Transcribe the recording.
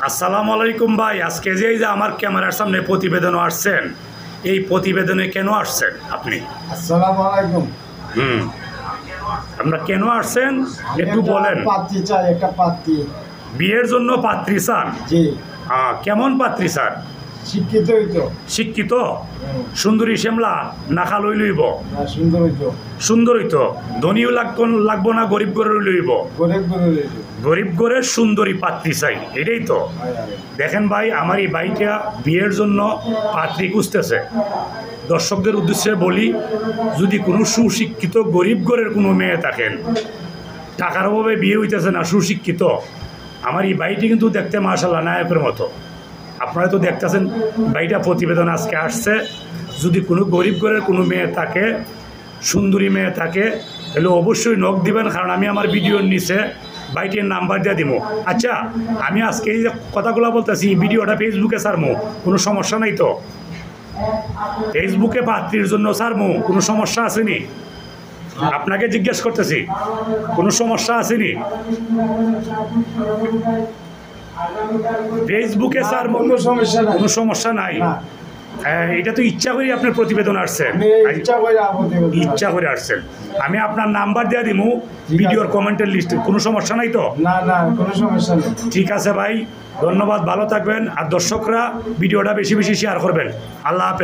আসসালামু আলাইকুম ভাই। আজকে যে এই যে আমার ক্যামেরার সামনে প্রতিবেদন আসছেন, এই প্রতিবেদনে কেন আসছেন আপনি? আসসালামু আলাইকুম। আমরা কেন আসছেন একটু বলেন। পাত্রী চাই, একটা পাত্রী। বিয়ের জন্য পাত্রী চান? জি। কেমন পাত্রী চান? শিক্ষিত হইতো। শিক্ষিত, সুন্দরী শ্যামলা না খালই লইব? সুন্দর হইতো। সুন্দর হইতো। ধনীও লাগবো না, গরিব ঘরের লইব? গরিব গরিব হইতো। গরিব ঘরের সুন্দরী পাত্রী চাই, এটাই তো। দেখেন ভাই, আমার এই ভাইটা বিয়ের জন্য পাত্রী খুঁজতেছে। দর্শকদের উদ্দেশ্যে বলি, যদি কোনো সুশিক্ষিত গরিব ঘরের কোনো মেয়ে থাকেন, টাকার অভাবে বিয়ে হইতেছে না, সুশিক্ষিত, আমার এই বাড়িটি কিন্তু দেখতে মাশাআল্লাহ নায়কের মতো। আপনারা তো দেখতেছেন বাড়িটা প্রতিবেদন আজকে আসছে। যদি কোনো গরিব ঘরের কোনো মেয়ে থাকে, সুন্দরী মেয়ে থাকে, তাহলে অবশ্যই নক দিবেন, কারণ আমি আমার ভিডিওর নিচে বাইটির নাম্বার দিয়ে দিব। আচ্ছা, আমি আজকে এই যে কথাগুলো বলতেছি, ভিডিওটা ফেসবুকে ছাড়মু, কোনো সমস্যা নাই তো? ফেসবুকে পাত্রীর জন্য ছাড়মু, কোনো সমস্যা আসেনি? আপনাকে জিজ্ঞেস করতেছি, কোনো সমস্যা আসেনি? ফেসবুকে স্যার কোনো সমস্যা নাই। কোনো সমস্যা নাই। হ্যাঁ, এটা তো ইচ্ছা করে আপনার প্রতিবেদন আসছেন, ইচ্ছা করে আসছেন। আমি আপনার নাম্বার দিয়ে দিব ভিডিওর কমেন্টের লিস্টে, কোনো সমস্যা নাই তো? না না, কোনো সমস্যা নেই। ঠিক আছে ভাই, ধন্যবাদ, ভালো থাকবেন। আর দর্শকরা ভিডিওটা বেশি বেশি শেয়ার করবেন। আল্লাহ হাফেজ।